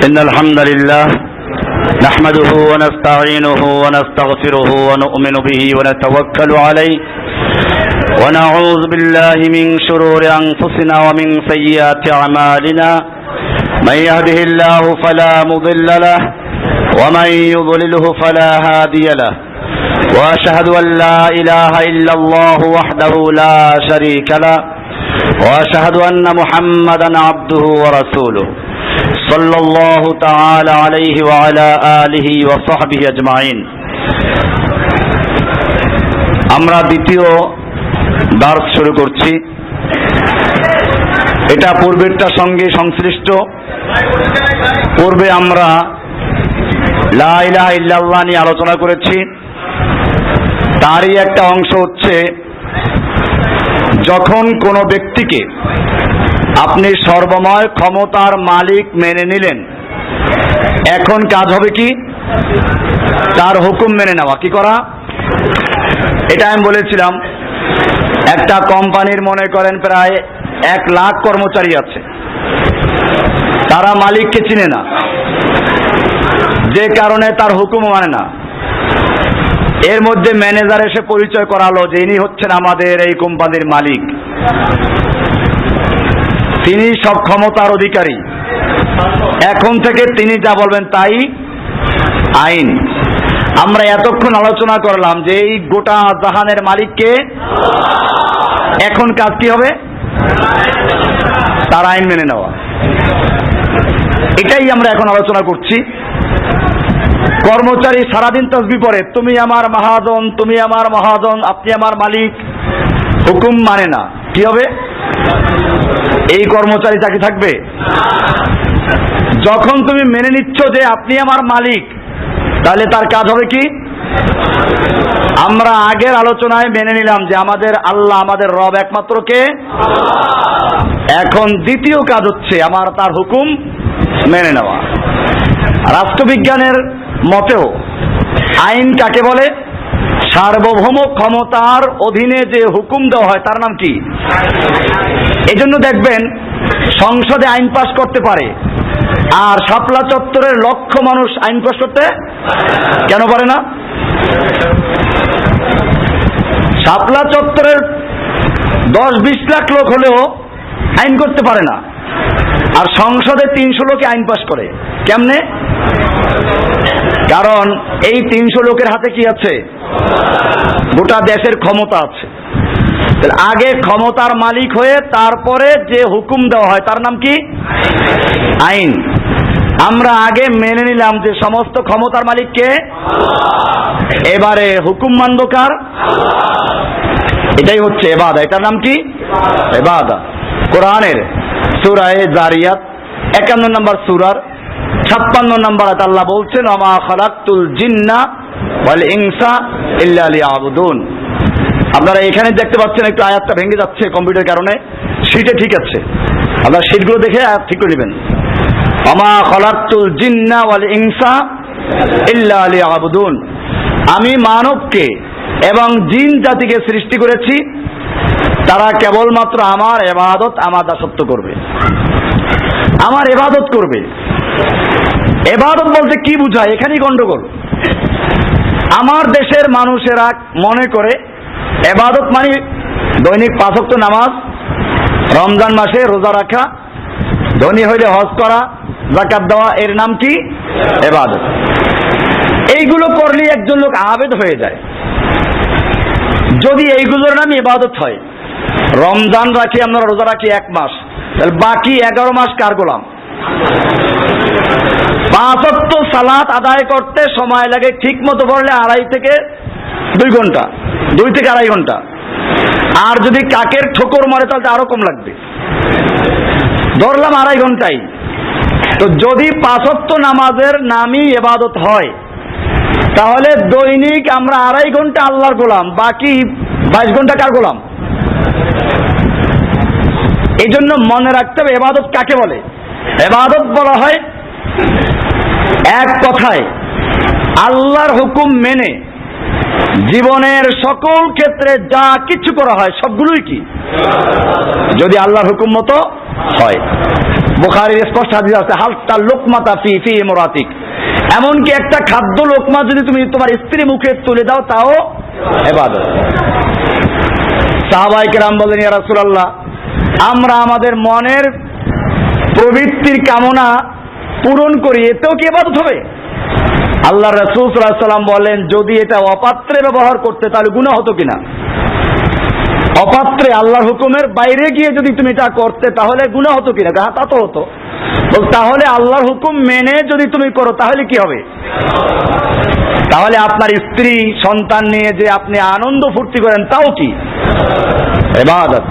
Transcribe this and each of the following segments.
إن الحمد لله نحمده ونستعينه ونستغفره ونؤمن به ونتوكل عليه ونعوذ بالله من شرور أنفسنا ومن سيئات أعمالنا من يهده الله فلا مضل له ومن يضلله فلا هادي له وأشهد أن لا إله إلا الله وحده لا شريك له وأشهد أن محمدا عبده ورسوله صلى الله تعالى عليه وعلى آله وصحبه أجمعين। আমরা দ্বিতীয় দার্স শুরু করছি। এটা পূর্বেরটার সঙ্গে সংশ্লিষ্ট। পূর্বে আমরা লা ইলাহা ইল্লাল্লাহ নিয়ে আলোচনা করেছি। তারই একটা অংশ হচ্ছে যখন কোনো ব্যক্তিকে আপনি সর্বময় ক্ষমতার মালিক মেনে নিলেন, এখন কাজ হবে কি? তার হুকুম মেনে নেওয়া। কি করা? এটা আমি বলেছিলাম, একটা কোম্পানির মনে করেন প্রায় 1 লাখ কর্মচারী আছে, তারা মালিককে চিনে না, যে কারণে তার হুকুম মানে না। এর মধ্যে ম্যানেজার এসে পরিচয় করালো যে ইনি হচ্ছেন আমাদের এই কোম্পানির মালিক, তিনি সব ক্ষমতার অধিকারী, এখন থেকে তিনি যা বলবেন তাই আইন। আমরা এতক্ষণ আলোচনা করলাম যে এই গোটা জাহানের মালিককে, এখন কাজ কি হবে? তার আইন মেনে নেওয়া। এটাই আমরা এখন আলোচনা করছি। কর্মচারী সারাদিন তাসবিহ পড়ে, তুমি আমার মহাজন, তুমি আমার মহাজন, আপনি আমার মালিক, হুকুম মানে না, কি হবে? এই কর্মচারী চাকরি থাকবে? যখন তুমি মেনে নিচ্ছ যে আপনি আমার মালিক, তাহলে তার কাজ হবে কি? আমরা আগের আলোচনায় মেনে নিলাম যে আমাদের আল্লাহ, আমাদের রব একমাত্র কে। এখন দ্বিতীয় কাজ হচ্ছে আমার তার হুকুম মেনে নেওয়া। রাষ্ট্রবিজ্ঞানের মতেও আইন কাকে বলে? সার্বভৌম ক্ষমতার অধীনে যে হুকুম দেওয়া হয় তার নাম কি? এজন্য দেখবেন সংসদে আইন পাস করতে পারে, আর শাপলা চত্বরের লক্ষ মানুষ আইন পাস করতে কেন পারে না? শাপলা চত্বরের 10-20 লাখ লোক হলেও আইন করতে পারে না, আর সংসদে 300 লোকে আইন পাস করে। কেমনে? কারণ এই 300 লোকের হাতে কি আছে? গোটা দেশের ক্ষমতা আছে। আগে ক্ষমতার মালিক হয়ে তারপরে যে হুকুম দেওয়া হয় তার নাম কি? আইন। আমরা আগে মেনে নিলাম যে সমস্ত ক্ষমতার মালিক কে, এবারে হুকুম মানব কার? এটাই হচ্ছে ইবাদত। এটার নাম কি? ইবাদত। কোরআনের সূরা জারিয়াত 51 নম্বর সূরার 56 নম্বর আয়াত আল্লাহ বলছেন, ওয়া মা খালাকতুল জিন্না ওয়াল ইনসা ইল্লা লিয়াবুদুন। আপনারা এখানে দেখতে পাচ্ছেন একটু আয়াতটা ভেঙে যাচ্ছে কম্পিউটারের কারণে, শীটে ঠিক আছে, আপনারা শীটগুলো দেখে আয়াত ঠিক করে নেবেন। ওয়া মা খালাকতুল জিন্না ওয়াল ইনসা ইল্লা লিয়াবুদুন। আমি মানবকে এবং জিন জাতিকে সৃষ্টি করেছি, তারা কেবলমাত্র আমার ইবাদত, আমার দাসত্ব করবে, আমার ইবাদত করবে। ইবাদত বলতে কি বুঝায়? এখানেই গন্ডগোল। আমার দেশের মানুষেরা মনে করে ইবাদত মানে দৈনিক 5 ওয়াক্ত নামাজ, রমজান মাসে রোজা রাখা, ধনী হইলে হজ করা, যাকাত দেওয়া, এর নাম কি? ইবাদত। এইগুলো করলে একজন লোক আবেদ হয়ে যায়। যদি এইগুলোর নাম ইবাদত হয়, রমজান রাখি, আমরা রোজা রাখি 1 মাস, তাহলে বাকি 11 মাস কার গোলাম? 5 ওয়াক্ত সালাত আদায় করতে সময় লাগে ঠিক মতো পড়লে 2.5 থেকে 2 ঘন্টা, 2 থেকে 2.5 ঘন্টা। আর যদি কাকের ঠোকর মারে তাহলে আরো কম লাগবে, ধরলাম 2.5 ঘন্টাই। তো যদি 5 ওয়াক্ত নামাজের নামই ইবাদত হয়, তাহলে দৈনিক আমরা 2.5 ঘন্টা আল্লাহর গোলাম, বাকি 22 ঘন্টা কার গোলাম? এই জন্য মনে রাখতে হবে ইবাদত কাকে বলে। ইবাদত বলা হয় এক কথায় আল্লাহর হুকুম মেনে জীবনের সকল ক্ষেত্রে যা কিছু করা হয় সবগুলোই কি? যদি আল্লাহর হুকুম মতো হয়। বুখারীর স্পষ্ট হাদিস আছে, হালতা লোকমাতা ফি ফি ইমরাতিক, এমনকি একটা খাদ্য লোকমা যদি তুমি তোমার স্ত্রী মুখে তুলে দাও তাও ইবাদত। সাহাবায়ে কেরাম বলেন, ইয়া রাসূলুল্লাহ, আমরা আমাদের মনের প্রবৃত্তির কামনা পূরণ করি, এতেও কি ইবাদত হবে? আল্লাহ রাসূল সাল্লাল্লাহু আলাইহি ওয়াসাল্লাম বলেন, যদি এটা অপাত্রে ব্যবহার করতে তাহলে গুনাহ হতো কিনা? অপাত্রে আল্লাহর হুকুমের বাইরে গিয়ে যদি তুমি এটা করতে তাহলে গুনাহ হতো কিনা? তা তো হতো। তাহলে আল্লাহর হুকুম মেনে যদি তুমি করো তাহলে কি হবে? তাহলে আপনার স্ত্রী সন্তান নিয়ে যে আপনি আনন্দ ফুর্তি করেন তাও কি ইবাদত?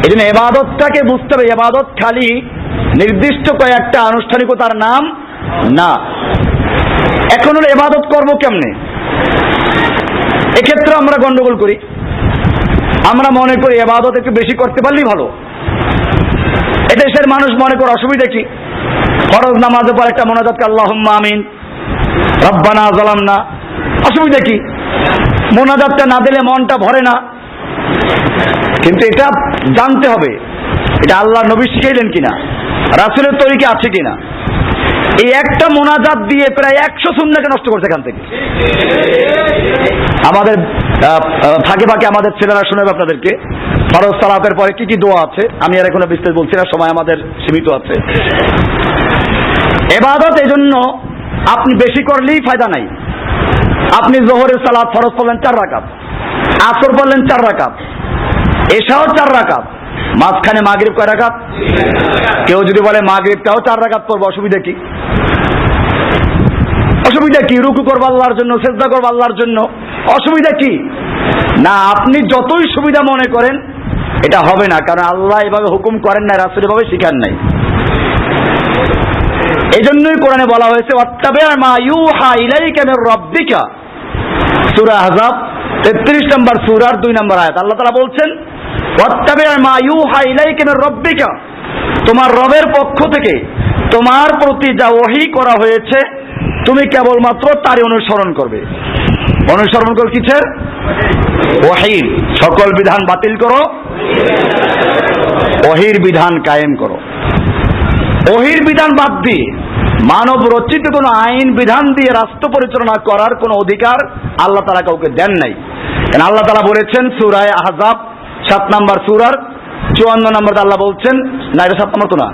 এই জন্য ইবাদতটাকে বুঝতে হবে, ইবাদত খালি নির্দিষ্ট কয়েকটা আনুষ্ঠানিকতার নাম না। এখন হলো ইবাদত করবো কেমনে? এক্ষেত্রে আমরা গন্ডগোল করি। আমরা মনে করি ইবাদত একটু বেশি করতে পারলেই ভালো। এদেশের মানুষ মনে করে অসুবিধা কি? ফরজ নামাজের পর একটা মোনাজাত করে আল্লাহুম্মা আমিন রব্বানা যালামনা, অসুবিধা কি? মোনাজাতটা না দিলে মনটা ভরে না। কিন্তু এটা জানতে হবে এটা আল্লাহর নবী শিখাইলেন কিনা, রাসূলের তরিকা আছে কিনা। এই একটা মোনাজাত দিয়ে প্রায় 100 সুন্নাহকে নষ্ট করছে এখান থেকে। আমাদের ফাঁকে ফাঁকে আমাদের ছেলেরা শোনাবে আপনাদেরকে ফরজ সালাতের পরে কি কি দোয়া আছে। আমি আর এখন বিস্তারিত বলছি না, সময় আমাদের সীমিত আছে। ইবাদত এজন্য আপনি বেশি করলেই ফায়দা নাই। আপনি যোহরের সালাত ফরজ পড়লেন 4 রাকাত, আসর পড়লেন 4 রাকাত, এশাও 4 রাকাত, মাঝখানে মাগরিব কয় রাকাত? কেউ যদি বলে মাগরিবটাও 4 রাকাত পড়বো, অসুবিধা কি? অসুবিধা কি? রুকু করবো আল্লাহর জন্য, সিজদা করবো আল্লাহর জন্য, অসুবিধা কি? না, আপনি যতই সুবিধা মনে করেন এটা হবে না, কারণ আল্লাহ এভাবে হুকুম করেন নাই, রাসূল এভাবে শিখান নাই। এই জন্যই কোরআনে বলা হয়েছে ওয়াত্তাবি' মা ইউহা ইলাইকা মির রাব্বিকা, সূরা আহজাব 33 নম্বর সূরার 2 নম্বর আয়াত। আল্লাহ তাআলা বলছেন ওয়াত্তাবি' মা ইউহা ইলাইকা মির রাব্বিকা, তোমার রবের পক্ষ থেকে তোমার প্রতি যা ওহী করা হয়েছে তুমি কেবলমাত্র তারই অনুসরণ করবে। অনুসরণ করো কিসের? ওহীর। সকল বিধান বাতিল করো, ওহীর বিধান কায়েম করো। ওহীর বিধান বাদ দিয়ে মানব রচিত কোনো আইন বিধান দিয়ে রাষ্ট্র পরিচালনা করার কোনো অধিকার আল্লাহ তাআলা কাউকে দেন নাই। কারণ আল্লাহ তাআলা বলেছেন সূরা আহজাব 7 নম্বর সূরার 54 নম্বর আল্লাহ বলছেন, না এটা 7 নম্বর তো না,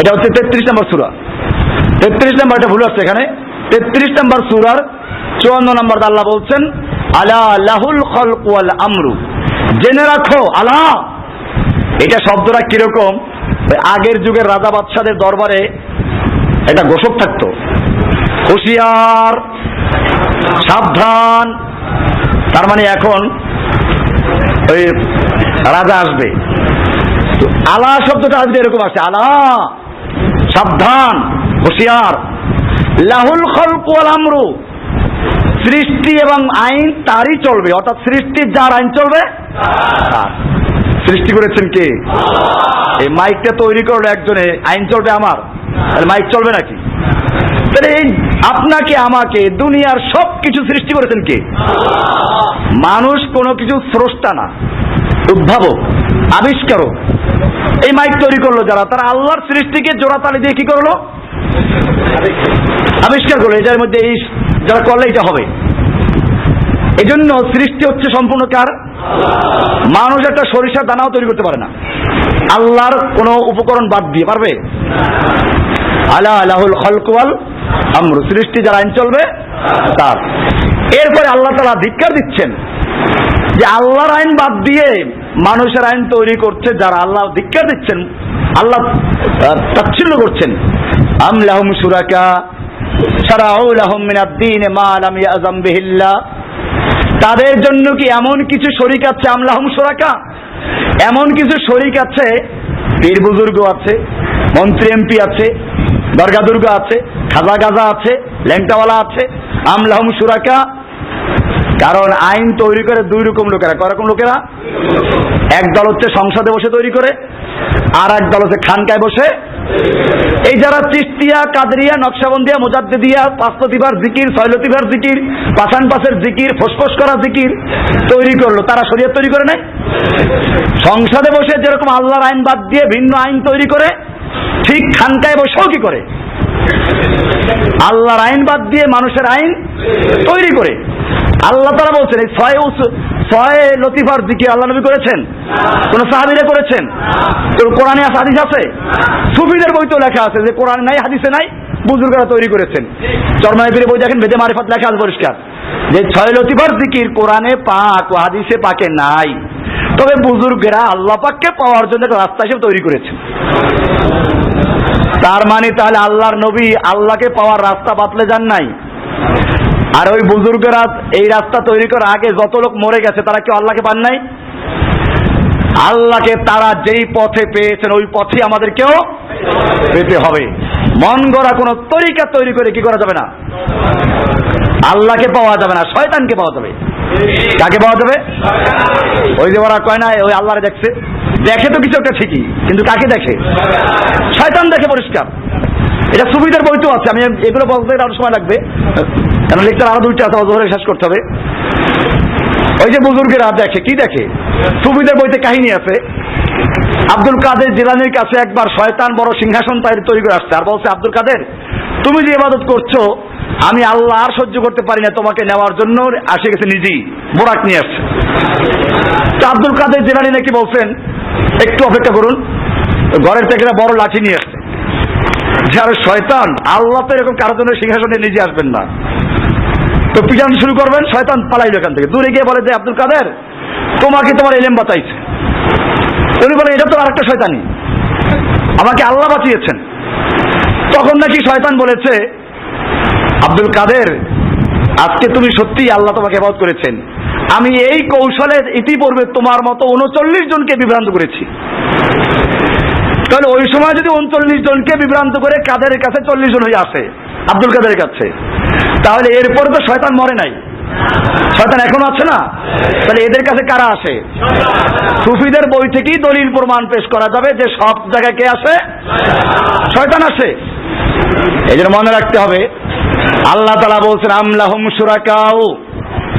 এটা হচ্ছে 33 নম্বর সূরা। 33 নম্বর, এটা ভুল আছে এখানে। 33 নম্বর সূরার 54 নম্বর আল্লাহ বলছেন আলা লাহুল খালক ওয়াল আমরু, জেনে রাখো আলা। এটা শব্দটা কিরকম? আগের যুগের রাজা বাদশাদের দরবারে একটা ঘোষক থাকতো, হুঁশিয়ার, সাবধান। তার মানে এখন ওই রাজা আসবে, আলা শব্দটা আসবে এরকম আসে, আলা সাবধান, হুঁশিয়ার। লাহুল খালক ওয়াল আমরু, সৃষ্টি এবং আইন তারই চলবে, অর্থাৎ সৃষ্টির যার আইন চলবে তার। সৃষ্টি করেছেন কে? এই মাইকটা তৈরি করলো একজনে, আইন চলবে আমার, তাহলে মাইক চলবে নাকি? তাহলে এই আপনাকে আমাকে দুনিয়ার সব কিছু সৃষ্টি করেছেন কে? মানুষ কোনো কিছু স্রষ্টা না, উদ্ভাবক, আবিষ্কারক। এই মাইক তৈরি করলো যারা, তারা আল্লাহর সৃষ্টিকে জোড়াতালি দিয়ে কি করলো? আবিষ্কার করলো। এটার মধ্যে এই যারা করলে এটা হবে। এজন্য সৃষ্টি হচ্ছে সম্পূর্ণ কার? মানুষ একটা সরিষার দানাও তৈরি করতে পারে না আল্লাহর কোনো উপকরণ বাদ দিয়ে, পারবে? আলা লাহুল খালক ওয়াল আমরু, সৃষ্টি যার আইন চলবে তার। এরপরে আল্লাহ তাআলা ধিক্কার দিচ্ছেন যে আল্লাহর আইন বাদ দিয়ে মানুষের আইন তৈরি করছে যারা, আল্লাহ ধিক্কার দিচ্ছেন, আল্লাহ তাচ্ছিল্য করছেন। আম লাহুম শুরাকা শারাউ লাহুম মিনাদ দীন মা লাম ইয়াযাম বিহিল্লাহ, তাদের জন্য কি এমন কিছু শরীক আছে? আম লাহুম শুরাকা, এমন কিছু শরীক আছে, পীর বুজুর্গ আছে, মন্ত্রী এমপি আছে, দরগা দুর্গা আছে, খাজা গাজা আছে, ল্যাংটাওয়ালা আছে। আম লাহুম শুরাকা, কারণ আইন তৈরি করে দুই রকম লোকেরা। কয় রকম লোকেরা? এক দল হচ্ছে সংসদে বসে তৈরি করে, আর এক দল হচ্ছে খানকায় বসে। এই যারা চিশতিয়া, কাদরিয়া, নকশবন্দিয়া, মুজাদ্দিদিয়া, পাঁচলতিবার জিকির, ছয়লতিবার জিকির, পাঁচান পাশের জিকির, ফোসফোস করা জিকির তৈরি করলো, তারা শরীয়ত তৈরি করে নাই। সংসদে বসে যেরকম আল্লাহর আইন বাদ দিয়ে ভিন্ন আইন তৈরি করে, ঠিক খানকায় বসেও কি করে? আল্লাহর আইন বাদ দিয়ে মানুষের আইন তৈরি করে। আল্লাহ তাআলা বলছেন এই ছয় লতিফার জিকির আল্লাহ নবী করেছেন? কোন সাহাবীরা করেছেন? কোরআনে আছে, হাদিস আছে? সুফিদের বইতেও লেখা আছে যে কোরআনে নাই, হাদিসে নাই, বুজুর্গরা তৈরি করেছেন। চরমায়ের বই দেখেন, বেদে মারিফাত লেখা আছে পরিষ্কার যে 6 লতিফার জিকির কোরআনে পাক ও হাদিসে পাকে নাই, তবে বুজুর্গেরা আল্লাহ পাককে পাওয়ার জন্য একটা রাস্তা হিসেবে তৈরি করেছেন। তার মানে তাহলে আল্লাহর নবী আল্লাহকে পাওয়ার রাস্তা বাতলে যান নাই। আর ওই বুজুর্গরা এই রাস্তা তৈরি করার আগে যত লোক মরে গেছে তারা কি আল্লাহকে পান নাই? আল্লাহকে তারা যেই পথে পেয়েছেন ওই পথে আমাদেরকেও পেতে হবে। মন গড়া কোন তরিকা তৈরি করে কি করা যাবে না, আল্লাহকে পাওয়া যাবে না, শয়তানকে পাওয়া যাবে। কাকে পাওয়া যাবে? ওই যে ওরা কয় না ওই আল্লাহরে দেখছে, দেখে তো কিছু একটা ঠিকই, কিন্তু কাকে দেখে? শয়তান দেখে পরিষ্কার। এটা সুফিদের বইতেও আছে। আমি এগুলো বলতে আরো সময় লাগবে, কারণ লেকচার আরো 2টা আছে, ধরে শেষ করতে হবে। ওই যে বুজুর্গেরা দেখে, কি দেখে? সুফিদের বইতে কাহিনী আছে, আব্দুল কাদের জিলানীর কাছে একবার শয়তান বড় সিংহাসন তৈরি করে আসছে, আর বলছে আব্দুল কাদের তুমি যে ইবাদত করছো আমি আল্লাহ আর সহ্য করতে পারি না, তোমাকে নেওয়ার জন্য আসে গেছে, নিজেই বোরাক নিয়ে আসছে। তো আব্দুল কাদের জিলানী নাকি বলছেন একটু অপেক্ষা করুন, ঘরের থেকে বড় লাঠি নিয়ে আসছে। যার শয়তান আল্লাহ তো এরকম কারোর জন্য সিংহাসনে নিজে আসবেন না, তো পিছানো শুরু করবেন। শয়তান পালাইল এখান থেকে, দূরে গিয়ে বলে যে আব্দুল কাদের তোমাকে তোমার ইলম বাঁচাইছে। উনি বলেন এটা তো আরেকটা শয়তানি, আমাকে আল্লাহ বাঁচিয়েছেন। তখন নাকি শয়তান বলেছে আব্দুল কাদের আজকে তুমি সত্যিই আল্লাহ তোমাকে ইবাদত করেছেন, আমি এই কৌশলে ইতিপূর্বে তোমার মতো 39 জনকে বিভ্রান্ত করেছি। তাহলে ওই সময় যদি 39 জনকে বিভ্রান্ত করে কাদের কাছে 40 জন হয়ে আসে আব্দুল কাদের কাছে, তাহলে এরপরে তো শয়তান মরে নাই, শয়তান এখনো আছে না? তাহলে এদের কাছে কারা আসে? সুফিদের বই থেকেই দলিল প্রমাণ পেশ করা যাবে যে সব জায়গায় কে আসে? শয়তান আসে। এই জন্য মনে রাখতে হবে, আল্লাহ তাআলা বলছেন আমলাহুম শুরাকাউ,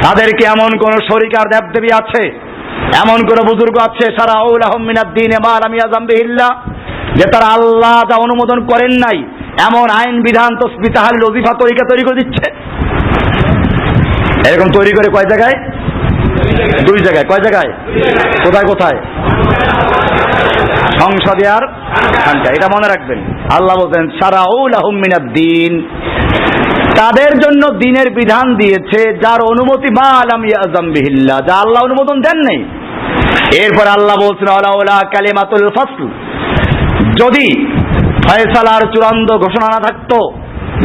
তাদেরকে এমন কোন শরীক আর দেবদেবী আছে, এমন কোন বুজুর্গ আছে শারাউ লাহুম মিনাদ দীনে মা লাম ইয়াযাম বিহিল্লাহ, যে তারা আল্লাহ যা অনুমোদন করেন নাই এমন আইন বিধান তসবিহ তাহলিল ওজিফা তরিকা তৈরি করে দিচ্ছে। এরকম তৈরি করে কয় জায়গায়? 2 জায়গায়। কয় জায়গায়? কোথায় কোথায়? সংসদে আর খানকা। এটা মনে রাখবেন। আল্লাহ বলেন শারাউ লাহুম মিনাদ দীন, তাদের জন্য দিনের বিধান দিয়েছে যার অনুমতি মা লাম ইয়াযাম বিহিল্লাহ, যা আল্লাহ অনুমোদন দেন নাই। এরপর আল্লাহ বলছেন আলাউলা কালিমাতুল ফাসল, যদি ফয়সালার চূড়ান্ত ঘোষণা না থাকতো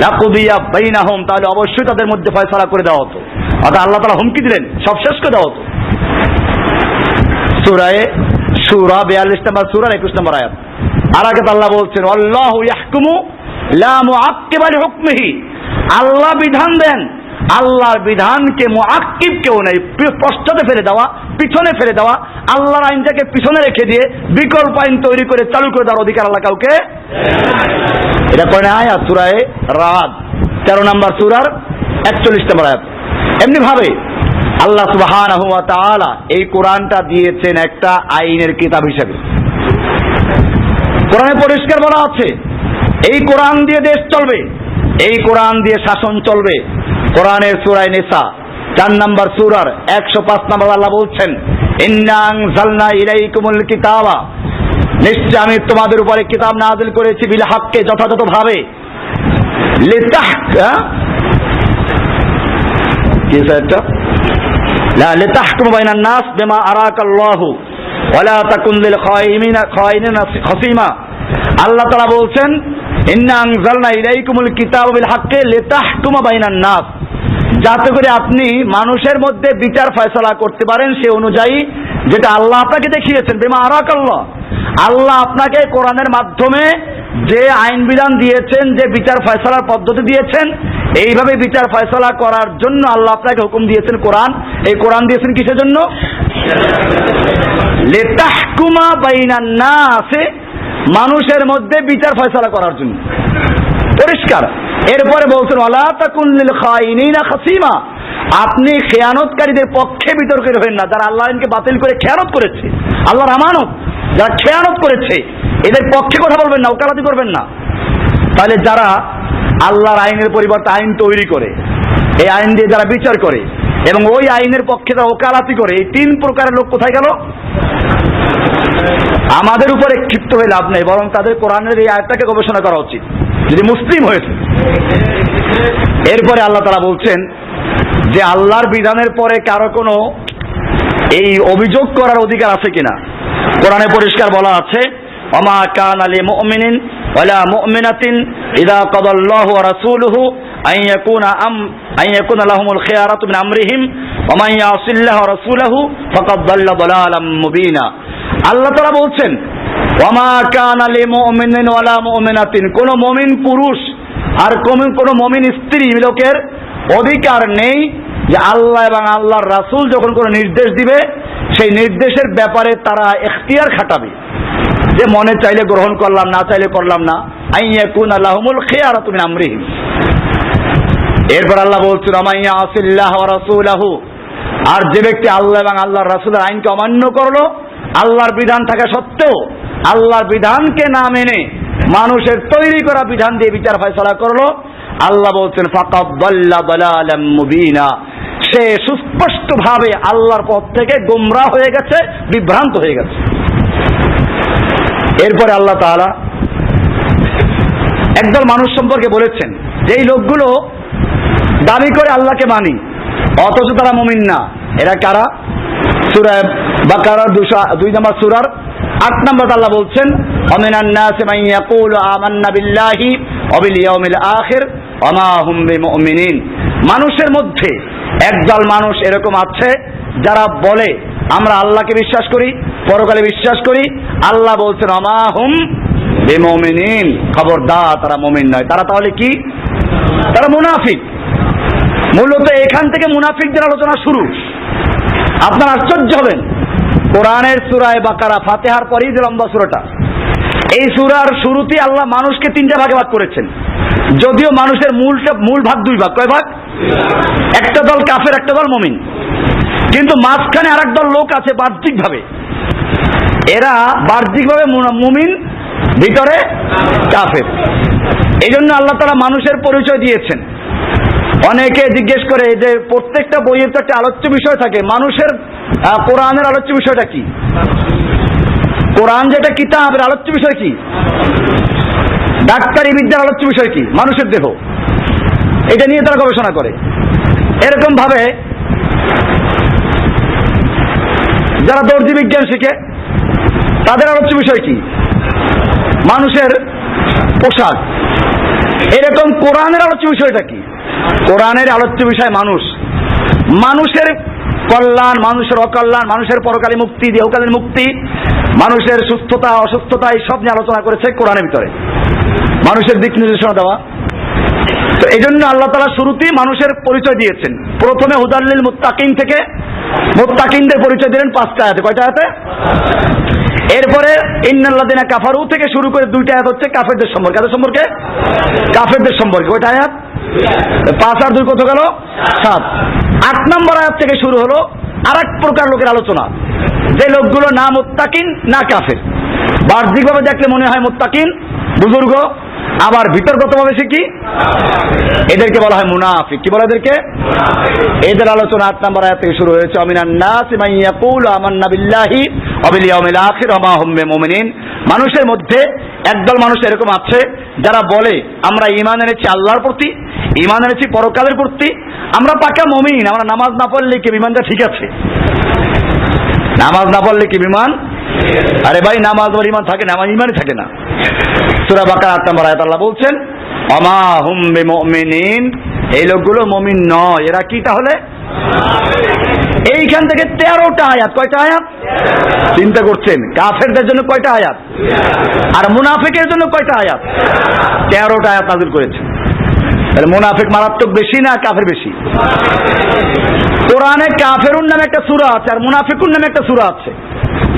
লাকুদিয়া বাইনাহুম, তাহলে অবশ্যই তাদের মধ্যে ফয়সালা করে দেওয়া হতো। অর্থাৎ আল্লাহ তাআলা হুমকি দিলেন সব শেষ করে দেওয়া হতো। সূরা শূরা 42 নম্বর সূরা 21 নম্বর আয়াত। আর আগে আল্লাহ বলছেন আল্লাহু ইয়াহকুমু লা মুআক্কিবা লিহুকমিহি, আল্লাহ বিধান দেন, আল্লাহর বিধানকে মুআক্কিব কেউ নেই, পশ্চাতে ফেলে দেওয়া, পিছনে ফেলে দেওয়া, আল্লাহর আইনটাকে পিছনে রেখে দিয়ে বিকল্প আইন তৈরি করে চালু করে দেওয়ার অধিকার আল্লাহ কাউকে। এটা কোন আয়াত? সূরা রাদ 13 নম্বর সূরার 41 নম্বর আয়াত। এমনি ভাবে আল্লাহ সুবহানাহু ওয়া তাআলা এই কোরআনটা দিয়েছেন একটা আইনের কিতাব হিসেবে। কোরআনে পরিষ্কার বলা আছে এই কোরআন দিয়ে দেশ চলবে, এই কোরআন দিয়ে শাসন চলবে। কোরআনের সূরা নিসা 4 নম্বর সূরার 105 নম্বর আল্লাহ বলছেন ইন্না আনজালনা ইলাইকুমুল কিতাবা, নিশ্চয় আমি তোমাদের উপরে কিতাব নাযিল করেছি বিল হককে, যথাযথভাবে। লিতাহকুমু বাইনান নাস বিমা আরাকাল্লাহু ওয়া লা তাকুন লিল খায়িনিনা খাসিমা। আল্লাহ তাআলা বলছেন ইন্না আনজালনা ইলাইকুমুল কিতাবা বিল হককে লিতাহকুমু বাইনান নাস, যাতে করে আপনি মানুষের মধ্যে বিচার ফয়সালা করতে পারেন সে অনুযায়ী যেটা আল্লাহ আপনাকে দেখিয়েছেন। বিমা আরাকাল্লাহ, আল্লাহ আপনাকে কোরআনের মাধ্যমে যে আইন বিধান দিয়েছেন, যে বিচার ফয়সালার পদ্ধতি দিয়েছেন, এইভাবে বিচার ফয়সালা করার জন্য আল্লাহ আপনাকে হুকুম দিয়েছেন কোরআন। এই কোরআন দিয়েছেন কিসের জন্য? লিতাহকুমা বাইনান নাস, মানুষের মধ্যে বিচার ফয়সালা করার জন্য। পরিষ্কার। এরপরে বলছেন ওয়ালা তাকুন লিল খায়িনিনা খাসিমা, আপনি খেয়ানতকারীদের পক্ষে বিতর্কের হবেন না, যারা আল্লাহকে বাতিল করে খেয়ানত করেছে, আল্লাহর আমানত যারা খেয়ানত করেছে এদের পক্ষে কথা বলবেন না, ওকালতি করবেন না। তাহলে যারা আল্লাহর আইনের পরিবর্তে আইন তৈরি করে, এই আইন দিয়ে যারা বিচার করে এবং ওই আইনের পক্ষে যারা ওকালতি করে, এই তিন প্রকারের লোক কোথায় গেল? আমাদের উপরে ক্ষিপ্ত হয়ে লাভ নেই, বরং তাদের কোরআনের এই আয়াতটাকে গবেষণা করা উচিত যদি মুসলিম হয়েছে। এরপরে আল্লাহ তাআলা বলছেন যে আল্লাহর বিধানের পরে কারো কোনো এই অভিযোগ করার অধিকার আছে কিনা। কোরআনে পরিষ্কার বলা আছে, ওমা কানা লিমুমিনিন ওয়ালা মুমিনাতিন ইযা কাদাল্লাহু ওয়া রাসূলুহু আন ইয়াকুনা লাহুমুল খিয়ারাতু মিন আমরিহিম ওয়া মান ইয়াসিল্লাহা ওয়া রাসূলুহু ফাকাদ দাল্লা দালালাম মুবিনা। আল্লাহ তাআলা বলছেন, ওমা কানা লিমুমিনিন ওয়ালা মুমিনাতিন, কোন মুমিন পুরুষ আর কোন মুমিন স্ত্রী লোকের অধিকার নেই যে আল্লাহ এবং আল্লাহর রাসূল যখন কোনো নির্দেশ দিবে সেই নির্দেশের ব্যাপারে তারা ইখতিয়ার খাটাবে, যে মনে চাইলে গ্রহণ করলাম, না চাইলে করলাম না। আইয়াকুনা লাহুমুল খিয়ারাতু মিন আমরিহিম। এরপর আল্লাহ বলছেন, আমাইয়া আসিল্লাহ ওয়া রাসূলহু, আর যে ব্যক্তি আল্লাহ এবং আল্লাহর রাসূলের আইনকে অমান্য করলো, আল্লাহর বিধান থাকা সত্ত্বেও আল্লাহর বিধানকে না মেনে মানুষের তৈরি করা বিধান দিয়ে বিচার ফয়সালা করলো, আল্লাহ বলছেন ফাকাদ দাল্লা দালালাম মুবিনা, সে সুস্পষ্টভাবে আল্লাহর পথ থেকে গোমরাহ হয়ে গেছে, বিভ্রান্ত হয়ে গেছে। এরপরে আল্লাহ তাআলা একদল মানুষ সম্পর্কে বলেছেন যে এই লোকগুলো দাবি করে আল্লাহকে মানি অথচ তারা মুমিন না। এরা কারা? সূরা বাকারার 2 নম্বর সূরার 8 নম্বর আল্লাহ বলছেন, ওয়ামিনান নাসি মান ইয়াকুলু আমান্না বিল্লাহি ওয়া বিল ইয়াউমিল আখির ওয়া মা হুম বিমুমিনিন। মানুষের মধ্যে একদল মানুষ এরকম আছে যারা বলে আমরা আল্লাহকে বিশ্বাস করি, পরকালে বিশ্বাস করি। আল্লাহ বলছেন ওয়া মা হুম বিমুমিনিন, খবরদার তারা মুমিন নয়। তারা তাহলে কি? তারা মুনাফিক। মূলত এখান থেকে মুনাফিকদের আলোচনা শুরু। আপনারা আশ্চর্য হবেন, কোরআনের সূরা বাকারা ফাতিহার পরেই যে লম্বা সূরাটা, এই সূরার শুরুতেই আল্লাহ মানুষকে 3টা ভাগে ভাগ করেছেন। যদিও মানুষের মূল ভাগ 2 ভাগ। কয় ভাগ? একটা দল কাফের, একটা দল মুমিন। কিন্তু মাঝখানে আরেক দল লোক আছে বাহ্যিকভাবে, এরা বাহ্যিকভাবে মুমিন, ভিতরে কাফের। এই জন্য আল্লাহ তাআলা মানুষের পরিচয় দিয়েছেন। অনেকে জিজ্ঞেস করে যে প্রত্যেকটা বইয়ের তো একটা আলোচ্য বিষয় থাকে, মানুষের কোরআনের আলোচ্য বিষয়টা কি? কোরআন যেটা কিতাবের আলোচ্য বিষয় কি? ডাক্তারি বিদ্যার আলোচ্য বিষয় কি? মানুষের দেহ। এটা নিয়ে তারা গবেষণা করে। এরকম ভাবে যারা দর্জি বিজ্ঞান শিখে তাদের আলোচ্য বিষয় কি? মানুষের পোশাক। এরকম কোরআনের আলোচ্য বিষয়টা কি? কোরআনের আলোচ্য বিষয় মানুষ, মানুষের কল্যাণ, মানুষের অকল্যাণ, মানুষের পরকালী মুক্তি, দেহকালীন মুক্তি, মানুষের সুস্থতা অসুস্থতা, এই সব নিয়ে আলোচনা করেছে কোরআনের ভিতরে, মানুষের দিক নির্দেশনা দেওয়া। তো এই জন্য আল্লাহ তাআলা শুরুতেই মানুষের পরিচয় দিয়েছেন। প্রথমে হুদাল্লিল মুত্তাকিন থেকে মুত্তাকিনদের পরিচয় দিলেন 5টা আয়াতে। কয়টা আয়াতে? এরপরে ইন্নাল্লাযিনা কাফারু থেকে শুরু করে 2টা আয়াত হচ্ছে কাফেরদের সম্পর্কে। কাদের সম্পর্কে? কাফেরদের সম্পর্কে। কয়টা আয়াত? 5 আর 2 কত গেল? 7। 8 নম্বর আয়াত থেকে শুরু হলো আরেক প্রকার লোকের আলোচনা, যে লোকগুলো না মুত্তাকিন না কাফের। বাহ্যিকভাবে দেখলে মনে হয় মুত্তাকিন, বুজুর্গ, আবার ভিতরগতভাবে সে কি? এদেরকে বলা হয় মুনাফিক। কি বলে এদেরকে? এদের আলোচনা 8 নম্বর আয়াত থেকে শুরু হয়েছে, ওয়ামিনান নাসি মান ইয়াকুলু আমান্না বিল্লাহি ওয়া বিল ইয়াউমিল আখির ওয়া মা হুম বিমুমিনিন। মানুষের মধ্যে একদল মানুষ এরকম আছে যারা বলে আমরা ঈমান এনেছি আল্লাহর প্রতি, ঈমান এনেছি পরকালের প্রতি, আমরা পাকা মুমিন, আমরা নামাজ না পড়লে কি ঈমানটা ঠিক আছে? নামাজ না পড়লে কি ঈমান? আরে ভাই, নামাজ আর ঈমান থাকে না, আমার ঈমানই থাকে না। সূরা বাকারা 8 নম্বর আয়াত আল্লাহ বলছেন ওয়া মা হুম বিমুমিনিন, এই লোকগুলো মুমিন নয়। এরা কি তাহলে? এইখান থেকে 13টা আয়াত। কয়টা আয়াত? চিন্তা করছেন, কাফেরদের জন্য কয়টা আয়াত আর মুনাফিকের জন্য কয়টা আয়াত? 13টা আয়াত নাযিল করেছেন। তাহলে মুনাফিক মারাত্মক বেশি না কাফের বেশি? কোরআনে কাফেরুন নামে একটা সূরা আছে আর মুনাফিকুন নামে একটা সূরা আছে।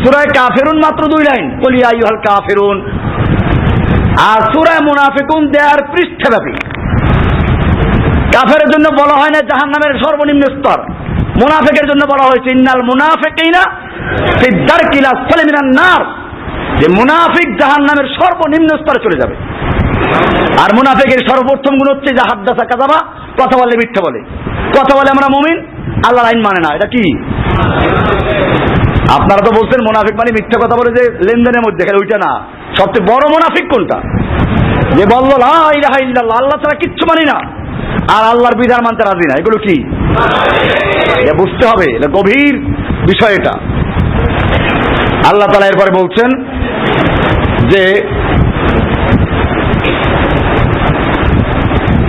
সূরায়ে কাফেরুন মাত্র 2 লাইন, কুল ইয়া আইয়ুহাল কাফিরুন। আর সূরা মুনাফিকুন দেয়ার পৃষ্ঠাব্যাপী। কাফেরের জন্য বলা হয় না জাহান্নামের সর্বনিম্ন স্তর, মুনাফিকের জন্য বলা হয়েছে ইন্নাল মুনাফিকিনা ফি দারকিল আসফালি মিনান নার। যে মুনাফিক জাহান্নামের সর্বনিম্ন স্তরে চলে যাবে। আর মুনাফিকের সর্বপ্রথম গুণ হচ্ছে যে হাদ্দাসা কাযাবা, কথা বলে মিথ্যা বলে, কথা বলে আমরা মুমিন, আল্লাহর আইন মানে না। এটা কি? আপনারা তো বলছেন মুনাফিক মানে মিথ্যা কথা বলে যে লেনদেনের মধ্যে, ওইটা না। সবচেয়ে বড় মুনাফিক কোনটা? যে বললো লা ইলাহা ইল্লাল্লাহ, আল্লাহ ছাড়া কিচ্ছু মানি না, আর আল্লাহর বিধান মানতে রাজি না। এগুলো কি? এটা বুঝতে হবে, এটা গভীর বিষয়। এটা আল্লাহ তাআলা এরপরে বলছেন যে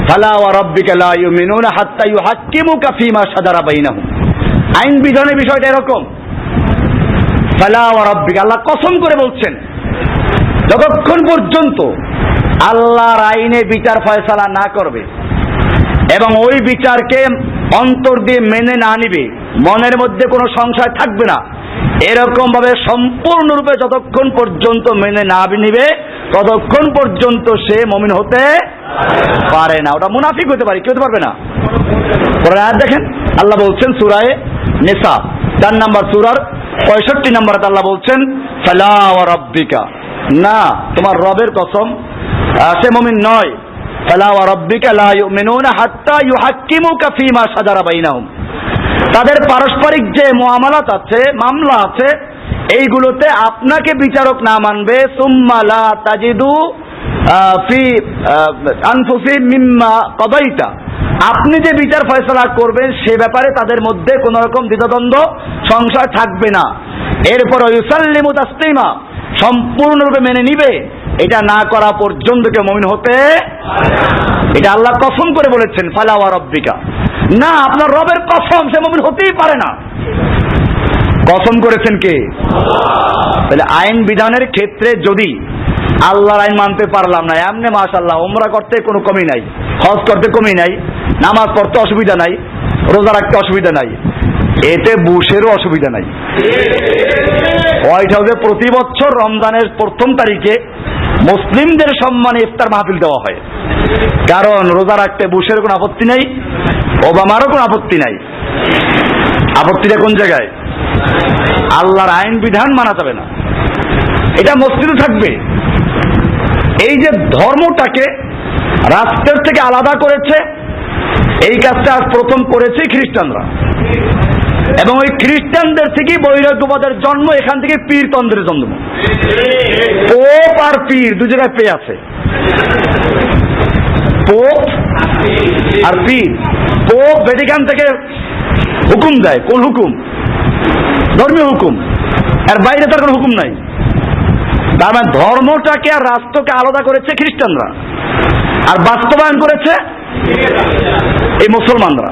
ফালা ওয়া রাব্বিকা লা ইউমিনুনা হাত্তা ইউহাক্কিমুকা ফীমা শাজারা বাইনাহুম। আইন বিধানের বিষয়টা এরকম। ফালা ওয়া রাব্বিকা, আল্লাহ কসম করে বলছেন, যতক্ষণ পর্যন্ত আল্লাহর আইনে বিচার ফয়সালা না করবে এবং ওই বিচারকে অন্তর দিয়ে মেনে না নিবে, মনের মধ্যে কোনো সংশয় থাকবে না, এরকম ভাবে সম্পূর্ণরূপে যতক্ষণ পর্যন্ত মেনে না নিবে ততক্ষণ পর্যন্ত সে মুমিন হতে পারে না। ওটা মুনাফিক হতে পারে, কি হতে পারবে না? পরের আয়াত দেখেন, আল্লাহ বলছেন সূরা নিসা 4 নম্বর সূরার 65 নম্বরে আল্লাহ বলছেন ফালা ওয়া রাব্বিকা, না তোমার রবের কসম সে মুমিন নয়। ফালা ওয়া রাব্বিকা লা ইউমিনুনা হাত্তা ইউহাক্কিমুকা ফীমা শাজারা বাইনাহুম। তাদের পারস্পরিক যে মুআমালাত আছে, মামলা আছে, এইগুলোতে আপনাকে বিচারক না মানবে, সুম্মা লা তাজিদু ফি আনফুসিহিম মিম্মা কাদাইতা, আপনি যে বিচার ফয়সালা করবেন সে ব্যাপারে তাদের মধ্যে কোনো রকম দ্বিধাদ্বন্দ্ব সংশয় থাকবে না। এরপর ইউসাল্লিমু তাসলিমা, সম্পূর্ণরূপে মেনে নিবে। এটা না করা পর্যন্ত কেউ মুমিন হতে, এটা আল্লাহ কসম করে বলেছেন ফালা ওয়া রাব্বিকা, না আপনার রবের কসম, সে মুমিন হতেই পারে না। কসম করেছেন কে? তাহলে আইন বিধানের ক্ষেত্রে যদি আল্লাহর আইন মানতে পারলাম না, এমনি মাশাআল্লাহ ওমরা করতে কোনো কমি নাই, হজ করতে কমি নাই, নামাজ পড়তে অসুবিধা নাই, রোজা রাখতে অসুবিধা নাই, এতে বুশেরও অসুবিধা নাই। হোয়াইট হাউসে প্রতি বছর রমজানের প্রথম তারিখে মুসলিমদের সম্মানে ইফতার মাহফিল দেওয়া হয়, কারণ রোজা রাখতে বুশের কোনো আপত্তি নাই, ওবামারও কোনো আপত্তি নাই। আপত্তিটা কোন জায়গায়? আল্লাহর আইন বিধান মানা যাবে না, এটা মসজিদে থাকবে। এই যে ধর্মটাকে রাষ্ট্রের থেকে আলাদা করেছে, এই কাজটা আজ প্রথম করেছে খ্রিস্টানরা, এবং ওই খ্রিস্টানদের থেকে বৈরাগ্যবাদের জন্ম, এখান থেকে পীরতন্ত্রের জন্ম। পোপ আর পীর দু জায়গায় পেয়ে আছে, পোপ আর পীর। পোপ ভ্যাটিকান থেকে হুকুম দেয়, কোন হুকুম? ধর্মীয় হুকুম, আর বাইরে তার কোনো হুকুম নাই। তার মানে ধর্মটাকে আর রাষ্ট্রকে আলাদা করেছে খ্রিস্টানরা, আর বাস্তবায়ন করেছে এই মুসলমানরা।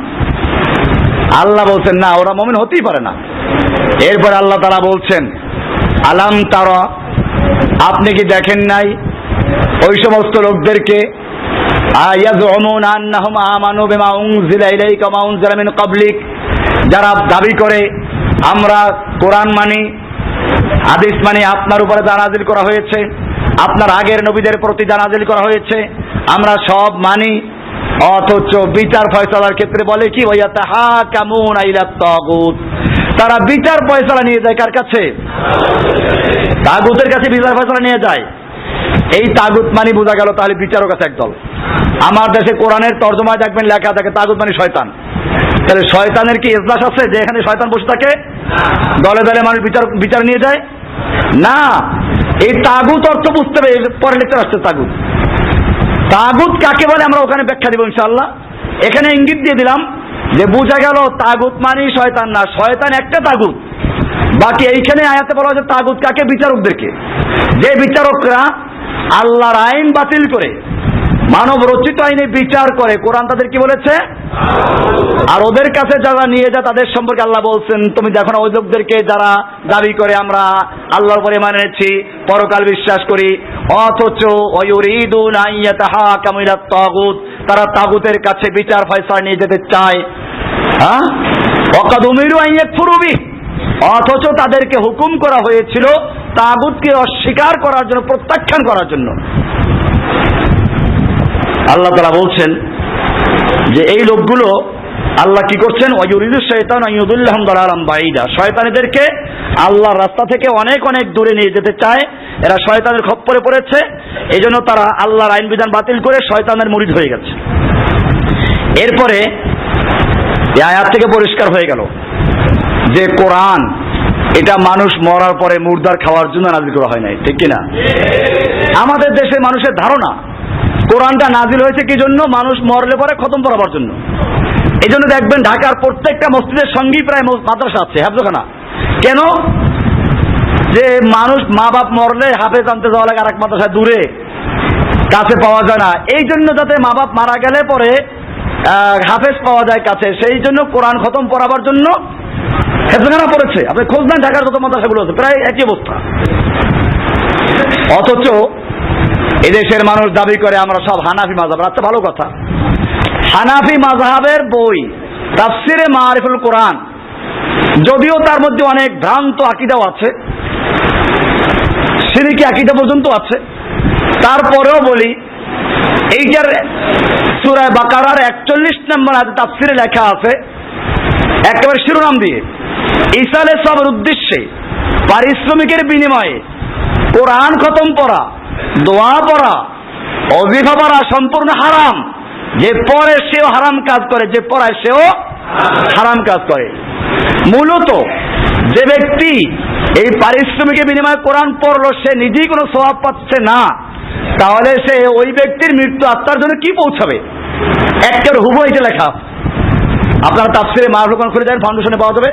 আল্লাহ বলছেন না, ওরা মুমিন হতেই পারে না। এরপর আল্লাহ তাআলা বলছেন আলাম তারা, আপনি কি দেখেন নাই ওই সমস্ত লোকদেরকে, আয়াজুমুনা আন্নাহুম আমানু বিমা উনজিলা ইলাইকা ওয়া উনজিলা মিন ক্বাবলিক, যারা দাবি করে আমরা কোরআন মানি, হাদিস মানি, আপনার উপরে যা নাযিল করা হয়েছে, আপনার আগের নবীদের প্রতি যা নাযিল করা হয়েছে আমরা সব মানি, অথচ বিচার ফয়সালার ক্ষেত্রে বলে কি ওয়ায়াতাহাকামুনা ইলা তাগুত, তারা বিচার ফয়সালা নিয়ে যায় কার কাছে? তাগুতের কাছে বিচার ফয়সালা নিয়ে যায়। এই তাগুত মানে বোঝা গেল তাহলে বিচারক আছে একদল। আমার দেশে কোরআনের তরজমায় দেখবেন লেখা থাকে তাগুত মানে শয়তান। তাহলে শয়তানের কি এজলাস আছে যে এখানে শয়তান বসে থাকে, দলে দলে মানুষ বিচার নিয়ে যায়? না, এই তাগুত অর্থ বুঝতে হবে, পরে লেকচার আসছে তাগুত। তাগুত কাকে বলে আমরা ওখানে ব্যাখ্যা দিব ইনশাআল্লাহ। এখানে ইঙ্গিত দিয়ে দিলাম যে বোঝা গেল তাগুত মানে শয়তান না, শয়তান একটা তাগুত। বাকি এইখানে আয়াতে বলা হয়েছে তাগুত কাকে? বিচারকদেরকে। যে বিচারকরা আল্লাহর আইন বাতিল করে মানব রচিত আইনে বিচার করে, কোরআন তাদের কি বলেছে? আর ওদের কাছে যারা নিয়ে যায় তাদের সম্পর্কে আল্লাহ বলছেন তুমি দেখো না ওই লোকদেরকে যারা দাবি করে আমরা আল্লাহর উপরে মেনেছি, পরকাল বিশ্বাস করি, অথচ ওয়ায়ুরিদুনা আইয়াতাহাকামু ইলা তাগুত, তারা তাগুতের কাছে বিচার ফয়সালা নিয়ে যেতে চায়। হ্যাঁ, ওয়াকাদ উমিরু আন ইয়াকফুরু বিহি, অথচ তাদেরকে হুকুম করা হয়েছিল তাগুতকে অস্বীকার করার জন্য, প্রত্যাখ্যান করার জন্য। আল্লাহ তাআলা বলছেন যে এই লোকগুলো আল্লাহ কি করছেন? ওয়ায়ুরিদু শাইতানু আন ইউদিল্লাহুম দালালাম বাঈদা, শয়তানিদেরকে আল্লাহর রাস্তা থেকে অনেক অনেক দূরে নিয়ে যেতে চায়। এরা শয়তানের খপ্পরে পড়েছে, এজন্য তারা আল্লাহর আইন বিধান বাতিল করে শয়তানের মুরিদ হয়ে গেছে। এরপরে এই আয়াত থেকে পরিষ্কার হয়ে গেল যে কোরআন এটা মানুষ মরার পরে মুর্দার খাওয়ার জন্য নাজিল করা হয় নাই, ঠিক কিনা? আমাদের দেশের মানুষের ধারণা কোরআনটা নাজিল হয়েছে কি জন্য? মানুষ মরলে পরে খতম পড়াবার জন্য। এই জন্য দেখবেন ঢাকার প্রত্যেকটা মসজিদের সঙ্গেই প্রায় মাদ্রাসা আছে, হাফেজখানা। কেন? যে মানুষ মা বাপ মরলে হাফেজ আনতে যাওয়া লাগে আরেক মাদ্রাসায় দূরে, কাছে পাওয়া যায় না। এই জন্য যাতে মা বাপ মারা গেলে পরে হাফেজ পাওয়া যায় কাছে, সেই জন্য কোরআন খতম পড়াবার জন্য হেফজখানা পড়েছে। আপনি খোঁজ নেন ঢাকার যত মাদ্রাসাগুলো আছে প্রায় একই অবস্থা। অথচ এদেশের মানুষ দাবি করে আমরা সব হানাফি মাযহাব। আচ্ছা, ভালো কথা, হানাফি মাযহাবের বই তাফসিরে মারিফুল কোরআন, যদিও তার মধ্যে অনেক ভ্রান্ত আকীদাও আছে, শিরকি আকীদা পর্যন্ত আছে, তারপরেও বলি এইটার সূরা বাকারার 41 নম্বর আয়াতে তাফসিরে লেখা আছে একেবারে শিরোনাম দিয়ে, ঈসা আলাইহিস সালামের উদ্দেশ্যে পারিশ্রমিকের বিনিময়ে কোরআন খতম পড়া, দোয়া পড়া, ওযিফা পড়া সম্পূর্ণ হারাম। যে পড়ে সেও হারাম কাজ করে, যে পড়ায় সেও হারাম কাজ করে। মূলত যে ব্যক্তি এই পারিশ্রমিকের বিনিময়ে কোরআন পড়লো সে নিজেই কোনো সওয়াব পাচ্ছে না, তাহলে সে ওই ব্যক্তির মৃত্যু আত্মার জন্য কি পৌঁছাবে? একটার হুবহু এটা লেখা। আপনারা তাফসিরে মারিফুল কোরআন খুলে দেন, ফাউন্ডেশনে পাওয়া যাবে,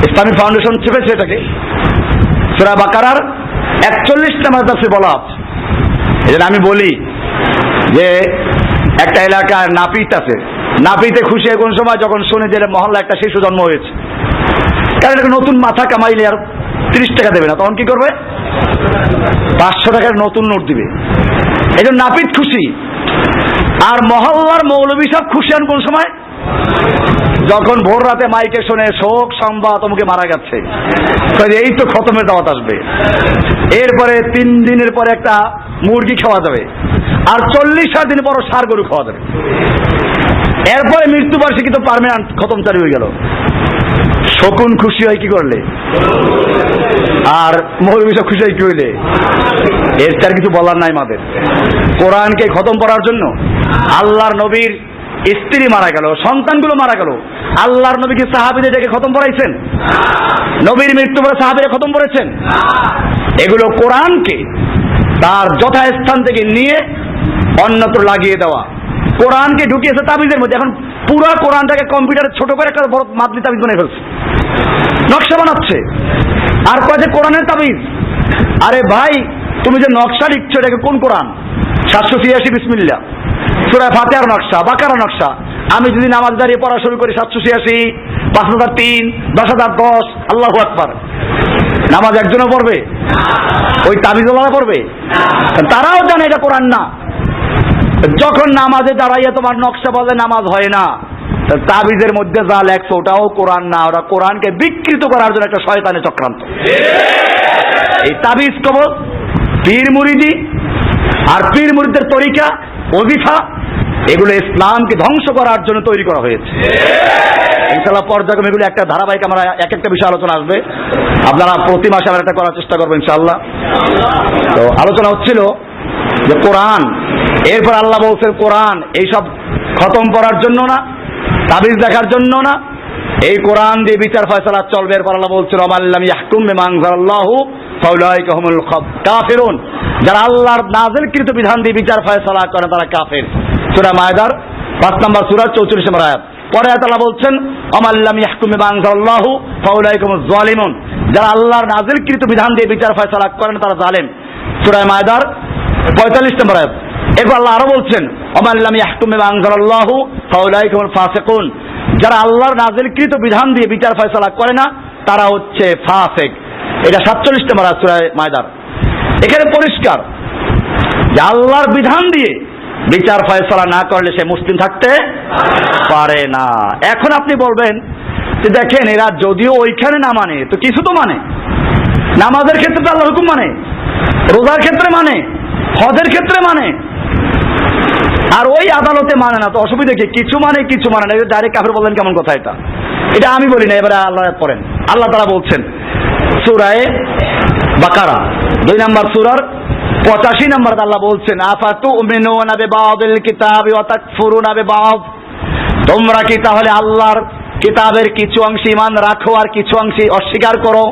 ইসলামিক ফাউন্ডেশন চেপেছে এটাকে। সূরা বাকারার 41 নম্বর তাফসিরে বলা আছে। এজন্য আমি বলি যে একটা এলাকার নাপিত আছে, নাপিতে খুশি কোন সময় যখন শুনে যে মহল্লা একটা শিশু জন্ম হয়েছে, কারণ একটা নতুন মাথা কামাইলে আর 30 টাকা দেবে না, তখন কি করবে? 500 টাকার নতুন নোট দিবে। এই জন্য নাপিত খুশি। আর মহল্লার মৌলবী সব খুশি হন কোন সময়? যখন ভোর রাতে মাইকে শুনে শোক সংবাদ অমুকে মারা গেছে, এই তো খতমের দাওয়াত আসবে, এরপরে 3 দিনের পরে একটা মুরগি খাওয়া যাবে, আর 40 দিন পর ষাঁড় গরু খাওয়া যাবে, এরপরে মৃত্যুবার্ষিকী তো পার্মানেন্ট খতম চালু হয়ে গেল। শকুন খুশি হয় কি করলে, আর মৌলবী সব খুশি হয় কি হইলে? এর তার কিছু বলার নাই আমাদের। কোরআনকে খতম করার জন্য আল্লাহর নবীর স্ত্রী মারা গেল, সন্তানগুলো মারা গেল, আল্লাহর নবী কি সাহাবীদের ডেকে খতম পড়াইছেন? নবীর মৃত্যু পরে সাহাবীরা খতম পড়েছেন? এগুলো কোরআনকে তার যথাস্থান থেকে নিয়ে অন্যত্র লাগিয়ে দেওয়া। কোরআনকে ঢুকিয়েছে তাবিজের মধ্যে। এখন পুরো কোরআনটাকে কম্পিউটারে ছোট করে একটা বড় মাদলি তাবিজ বানিয়ে ফেলছে, নকশা বানাচ্ছে, আর কয়েছে কোরআনের তাবিজ। আরে ভাই, তুমি যে নকশা লিখছো এটাকে কোন কোরআন? 786 বিসমিল্লাহ, সূরা ফাতিহার নকশা, বাকারা নকশা। আমি যদি নামাজ দাঁড়িয়ে পড়া শুরু করি 786, 5003, 10010, আল্লাহু আকবার, নামাজ একজনও পড়বে? ওই তাবিজওয়ালা পড়বে? তারাও জানে এটা কোরআন না। যখন নামাজে দাঁড়াইয়া তোমার নকশা বলে নামাজ হয় না, তাবিজের মধ্যে যা লেখছো ওটাও কোরআন না, ওরা কোরআনকে বিকৃত করার জন্য একটা শয়তানের চক্রান্ত। এই তাবিজ কবজ, পীর মুরিদি আর পীর মুরিদদের তরিকা, ওজিফা, এগুলো ইসলামকে ধ্বংস করার জন্য তৈরি করা হয়েছে। ইনশাআল্লাহ পর্যায়ক্রমে এগুলো একটা ধারাবাহিক আমরা এক একটা বিষয় আলোচনা আসবে, আপনারা প্রতি মাসে আমরা একটা করার চেষ্টা করবো ইনশাআল্লাহ। তো আলোচনা হচ্ছিল যে কোরআন, এরপর আল্লাহ বলছেন কোরআন এইসব খতম করার জন্য না, তাবিজ দেখার জন্য না, এই কোরআন দিয়ে বিচার ফয়সালা চলবে। এরপর আল্লাহ বলছেন ওয়াল্লাম ইয়াহকুম বিমা আনজালাল্লাহু ফাউলাইকা হুমুল কাফিরুন, যারা আল্লাহর নাযিলকৃত বিধান দিয়ে বিচার ফয়সালা করে তারা কাফের। সূরা মায়দার 5 নম্বর সূরা 44 নম্বর আয়াত। পরে আয়াত আল্লাহ বলছেন ওয়াল্লাম ইয়াহকুম বিমা আনজালাল্লাহু ফাউলাইকা হুমুজ জালিমুন, যারা আল্লাহর নাযিলকৃত বিধান দিয়ে বিচার ফয়সালা করেন তারা জালেম। সূরা মায়দার 45 নম্বর আয়াত। এরপর আল্লাহ আরো বলছেন ওয়াল্লাম ইয়াহকুম বিমা আনজালাল্লাহু ফাউলাইকা হুমুল ফাসিকুন, যারা আল্লাহর নাযিলকৃত বিধান দিয়ে বিচার ফয়সালা করে না তারা হচ্ছে ফাসিক। এটা 47 নম্বর আয়াত সূরা মায়দার। এখানে পরিষ্কার যে আল্লাহর বিধান দিয়ে বিচার ফয়সালা না করলে সে মুসলিম থাকতে পারে না। এখন আপনি বলবেন যে দেখেন এরা যদিও ওইখানে না মানে তো কিছু তো মানে, নামাজের ক্ষেত্রে তো আল্লাহর হুকুম মানে, রোজার ক্ষেত্রে মানে, হজের ক্ষেত্রে মানে, আর ওই আদালতে মানে না, তো অসুবিধা কি? কিছু মানে কিছু মানে না, ডাইরেক্ট কাফের বললেন কেমন কথা এটা? এটা আমি বলি না, এবারে আল্লাহ পড়েন। আল্লাহ তাআলা বলছেন সূরায়ে বাকারা 2 নম্বর সূরার 85 নম্বর আল্লাহ বলছেন আফাতুমিনুনা বিবাদিল কিতাবি ওয়া তাকফুরুনা বিবাদ, তোমরা কি তাহলে আল্লাহর কিতাবের কিছু অংশে ঈমান রাখো আর কিছু অংশে অস্বীকার করো?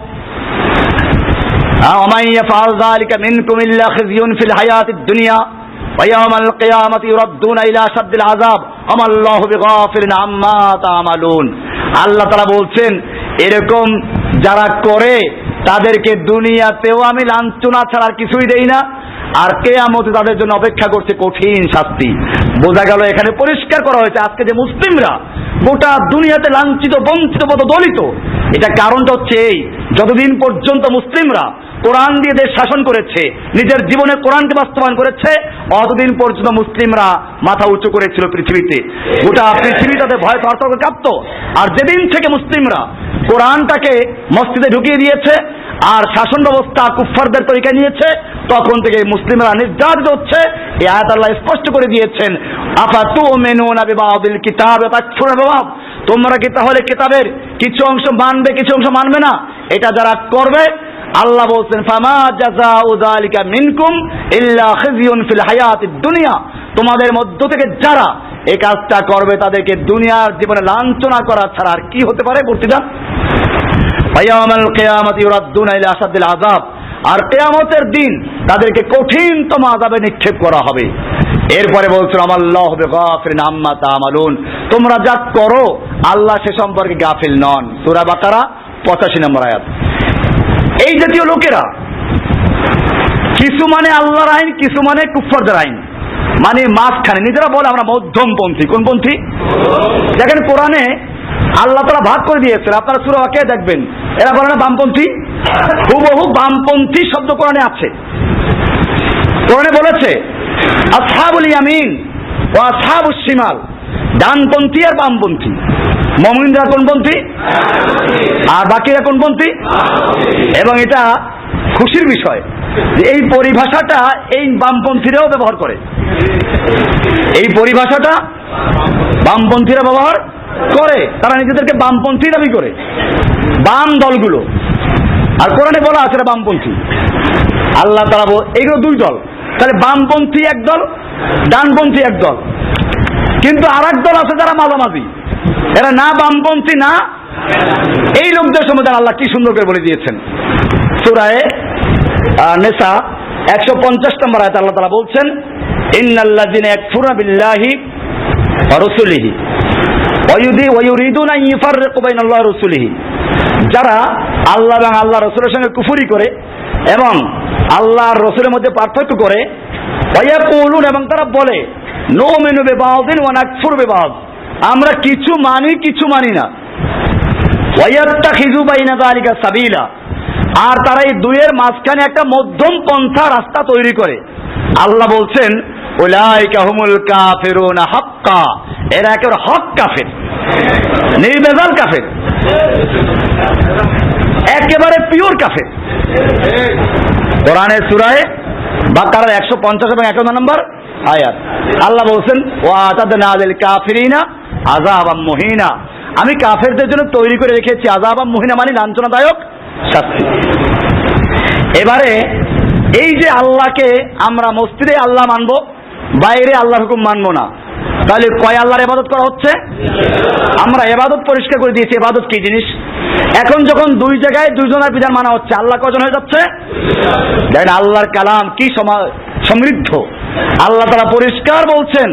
ওয়ামান ইয়াফআল যালিকা মিনকুম ইল্লা খিজিয়ুন ফিল হায়াতিদ দুনিয়া ওয়া ইয়াওমাল কিয়ামাতি ইউরাদ্দুনা ইলা আশাদ্দিল আযাব ওয়া আল্লাহু বিগাফিরিন আম্মা তা'মালুন। আল্লাহ তাআলা বলছেন এরকম যারা করে তাদেরকে দুনিয়াতেও আমি লাঞ্ছনা ছাড়া আর কিছুই দেই না, আর কিয়ামতে তাদের জন্য অপেক্ষা করছে কঠিন শাস্তি। বোঝা গেল এখানে পরিষ্কার করা হয়েছে আজকে যে মুসলিমরা গোটা দুনিয়াতে লাঞ্ছিত, বঞ্চিত, পদদলিত, এটা কারণটা হচ্ছে এই, যতদিন পর্যন্ত মুসলিমরা কোরআন দিয়ে দেশ শাসন করেছে, নিজের জীবনে কোরআনকে বাস্তবায়ন করেছে, অতদিন পর্যন্ত মুসলিমরা মাথা উঁচু করেছিল পৃথিবীতে। গোটা পৃথিবী তাদের ভয় থরথর কাঁপত। আর যেদিন থেকে মুসলিমরা কোরআনটাকে মসজিদে ঢুকিয়ে দিয়েছে আর শাসন ব্যবস্থা কুফফারদের তরিকা নিয়েছে, তখন থেকে মুসলিমরা নির্যাতিত হচ্ছে। এই আয়াত আল্লাহ স্পষ্ট করে দিয়েছেন আফাতুমিনুনা বিবাদিল কিতাব ওয়া তাকফুরুনা বিবাদ, তোমরা কি তাহলে কিতাবের কিছু অংশ মানবে কিছু অংশ মানবে না? এটা যারা করবে আল্লাহ বলছেন ফামা জাযাউ যালিকা মিনকুম ইল্লা খিজিয়ুন ফিল হায়াতিদ দুনিয়া, তোমাদের মধ্য থেকে যারা এই কাজটা করবে তাদেরকে দুনিয়ার জীবনে লাঞ্ছনা করা ছাড়া আর কি হতে পারে? বর্তিদা ওয়া ইয়াওমাল কিয়ামাতি ইউরাদ্দুনা ইলা আশাদ্দিল আযাব, আর কিয়ামতের দিন তাদেরকে কঠিনতম আযাবে নিক্ষেপ করা হবে। এরপরে বলছেন আল্লাহু বিগাফিরিন আম্মা তা'মালুন, তোমরা যা করো আল্লাহ সে সম্পর্কে গাফিল নন। সূরা বাকারা 85 নম্বর আয়াত। এই জাতীয় লোকেরা কিছু মানে আল্লাহর আইন, কিছু মানে কুফফারদের আইন, মানে মাঝখানে নিজেরা বলে আমরা মধ্যমপন্থী। কোন পন্থী? দেখেন কোরআনে আল্লাহ তাআলা ভাগ করে দিয়েছেন, আপনারা সূরা ওয়াকিয়া দেখবেন, এরা বলে না বামপন্থী। হুবহু বামপন্থী শব্দ কোরআনে আছে। কোরআনে বলেছে আসহাবুল ইয়ামিন ওয়া আসহাবুশ শিমাল, ডানপন্থী আর বামপন্থী। মুমিনরা কোন পন্থী আর বাকিরা কোন পন্থী? এবং এটা খুশির বিষয় যে এই পরিভাষাটা এই বামপন্থীরাও ব্যবহার করে। এই পরিভাষাটা বামপন্থীরা ব্যবহার করে, তারা নিজেদেরকে বামপন্থী দাবি করে, বাম দলগুলো। আর কোরআনে বলা আছে এটা বামপন্থী। আল্লাহ তাআলা এইগুলো দুই দল, তাহলে বামপন্থী এক দল, ডানপন্থী এক দল, কিন্তু আর এক দল আছে যারা মাঝামাঝি, এরা না বামপন্থী না। এই লোকদের সম্বন্ধে আল্লাহ কি সুন্দর করে বলে দিয়েছেন সূরায়ে নিসা 150 নম্বর আয়াতে আল্লাহ তাআলা বলছেন ইন্নাল্লাযিনা ইয়াকফুরুনা বিল্লাহি ওয়া রাসূলিহি ওয়া ইউরিদুনা আন ইউফাররিকু বাইনাল্লাহি ওয়া রাসূলিহি, যারা আল্লাহ এবং আল্লাহর রাসূলের সঙ্গে কুফরি করে এবং আল্লাহর রাসূলের মধ্যে পার্থক্য করে, ওয়া ইয়াকুলুন, এবং তারা বলে নুমিনু বিবাদিন ওয়া নাকফুরু বিবাদ, আমরা কিছু মানি কিছু মানি না। ওয়া ইয়াত্তাখিযু বাইনা যালিকা সাবিলা, আর তারা এই দুইয়ের মাঝখানে একটা মধ্যম পন্থা রাস্তা তৈরি করে। আল্লাহ বলছেন উলাইকা হুমুল কাফিরুনা হাক্কা, এরা একেবারে হক কাফের, নির্ভেজাল কাফের, একেবারে পিওর কাফের। কোরআনের সূরায়ে বাকারার 150 এবং 51 নম্বর আয়াত আল্লাহ বলছেন ওয়া আতাদনা লিল কাফিরিনা আযাবাম মুহিনা, আমি কাফেরদের জন্য তৈরি করে রেখেছি আযাবাম মুহিনা, মানে লাঞ্ছনাদায়ক শাস্তি। এবারে এই যে আল্লাহকে আমরা মসজিদে আল্লাহ মানবো, বাইরে আল্লাহর হুকুম মানবো না, তাহলে কয় আল্লাহর ইবাদত করা হচ্ছে? আমরা ইবাদত পরিষ্কার করে দিয়েছি ইবাদত কি জিনিস। এখন যখন দুই জায়গায় দুইজনের বিধান মানা হচ্ছে, আল্লাহ কজন হয়ে যাচ্ছে? দেখেন আল্লাহর কালাম কি সমৃদ্ধ। আল্লাহ তাআলা পরিষ্কার বলছেন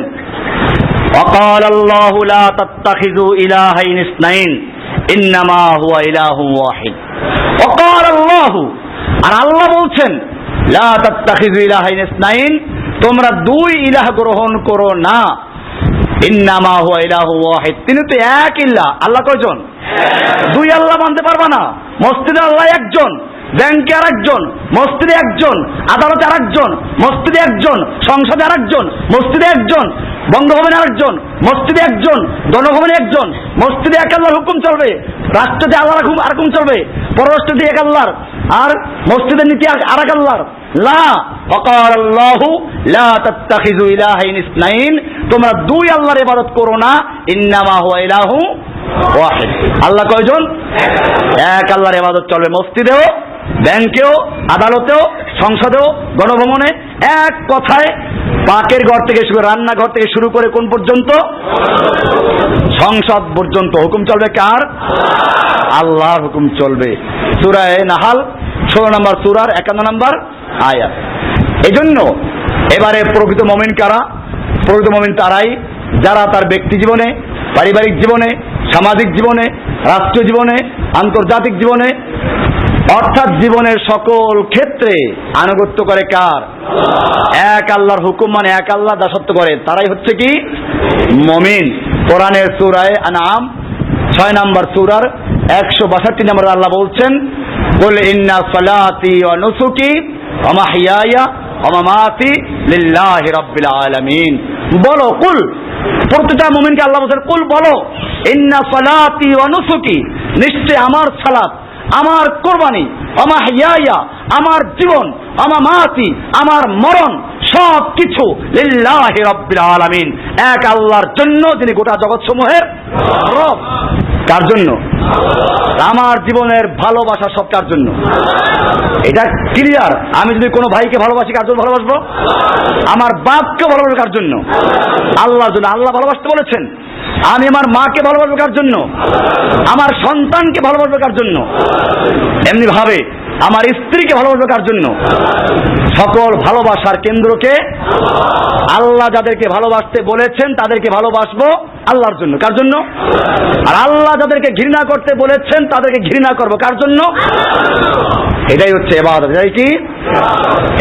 ওয়াকাল আল্লাহু লা তাত্তাখিযু ইলাহাইন ইসনাইন ইন্নামা হুয়া ইলাহুন ওয়াহিদ। ওয়াকাল আল্লাহু, আর আল্লাহ বলছেন লা তাত্তাখিযু ইলাহাইন ইসনাইন, তোমরা দুই ইলাহ গ্রহণ করো না, ইন্নামা হুয়া ইলাহুন ওয়াহিদ, তিনি তো এক ইল্লাহ। আল্লাহ কয়জন? দুই আল্লাহ মানতে পারবা না। মসজিদে আল্লাহ একজন, ব্যাংকে আর একজন, মসজিদে একজন, আদালতে আর একজন, মসজিদে একজন, সংসদে আর একজন, মসজিদে একজন, বঙ্গভবনে আর একজন, মসজিদে একজন, জনভবনে একজন। মসজিদে এক আল্লাহর হুকুম চলবে, রাষ্ট্রতে আল্লাহর হুকুম আর হুকুম চলবে, পররাষ্ট্রতে এক আল্লাহর, আর মসজিদের নীতি আর এক আল্লাহর, লা ওয়াকাল আল্লাহু লা তাত্তাখিযু ইলাহাইন ইসনাইন, তোমরা দুই আল্লাহর ইবাদত করো না, ইন্নামা হুয়া ইলাহু ওয়াহিদ, আল্লাহ কয়জন? এক আল্লাহর ইবাদত চলবে মসজিদেও, ব্যাংকেও, আদালতেও, সংসদেও, গণভবনে, এক কথায় পাকের ঘর থেকে শুরু, রান্নাঘর থেকে শুরু করে কোন পর্যন্ত? সংসদ পর্যন্ত হুকুম চলবে কার? আল্লাহর হুকুম চলবে। সূরা নাহাল 16 নম্বর সূরার 51 নম্বর আয়াত। এজন্য এবারে প্রকৃত মুমিন কারা? প্রকৃত মুমিন তারাই যারা তার ব্যক্তি জীবনে, পারিবারিক জীবনে, সামাজিক জীবনে, রাষ্ট্রীয় জীবনে, আন্তর্জাতিক জীবনে, অর্থাৎ জীবনের সকল ক্ষেত্রে আনুগত্য করে কার? এক আল্লাহর হুকুম মানে এক আল্লাহ দাসত্ব করে, তারাই হচ্ছে কি মুমিন। কোরআনের সূরা আনআম 6 নম্বর সূরার 162 নম্বর আল্লাহ বলছেন, কুল ইন্না সালাতি ওয়া নুসুকি ওয়া মাহইয়ায়া ওয়া মামাতি লিল্লাহি রাব্বিল আলামিন। বলো, কুল, প্রত্যেকটা মুমিনকে আল্লাহ বলেন কুল বলো, ইন্না সালাতি ওয়া নুসুকি, নিশ্চয় আমার সালাত, আমার কোরবানি, মাহইয়ায়া আমার জীবন, মামাতি আমার মরণ, সব কিছু লিল্লাহি রাব্বিল আলামিন, এক আল্লাহর জন্য, যিনি গোটা জগৎ সমূহের রব। কার জন্য? আমার জীবনের ভালোবাসা সব কার জন্য? এটা ক্লিয়ার। আমি যদি কোনো ভাইকে ভালোবাসি, কার জন্য ভালোবাসবো? আমার বাপকে ভালোবাসবো কার জন্য? আল্লাহর জন্য। আল্লাহ ভালোবাসতে বলেছেন। আমি আমার মাকে ভালোবাসবো কার জন্য? আমার সন্তানকে ভালোবাসবো কার জন্য? এমনি ভাবে আমার স্ত্রীকে ভালোবাসবো কার জন্য? সকল ভালোবাসার কেন্দ্রকে আল্লাহ যাদেরকে ভালোবাসতে বলেছেন তাদেরকে ভালোবাসবো আল্লাহর জন্য। কার জন্য? আর আল্লাহ যাদেরকে ঘৃণা করতে বলেছেন তাদেরকে ঘৃণা করবো কার জন্য? এটাই হচ্ছে ইবাদত। এটাই কি?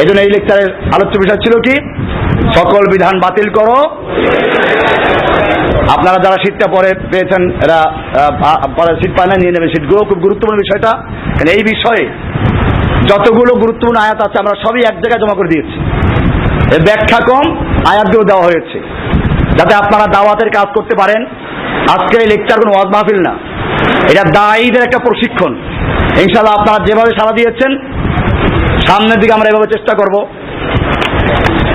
এই জন্য এই লেকচারের আলোচ্য বিষয় ছিল কি? সকল বিধান বাতিল করো। আপনারা যারা সিটটা পরে পেয়েছেন, এরা পরে সিট পায় না, নিয়ে নেবেন সিটগুলো। খুব গুরুত্বপূর্ণ বিষয়টা। এই বিষয়ে যতগুলো গুরুত্বপূর্ণ আয়াত আছে আমরা সবই এক জায়গায় জমা করে দিয়েছি। এর ব্যাখ্যা কম, আয়াতগুলো দেওয়া হয়েছে যাতে আপনারা দাওয়াতের কাজ করতে পারেন। আজকে এই লেকচার কোনো ওয়াজ মাহফিল না, এটা দায়ীদের একটা প্রশিক্ষণ। ইনশাআল্লাহ আপনারা যেভাবে সাড়া দিয়েছেন, সামনের দিকে আমরা এভাবে চেষ্টা করব।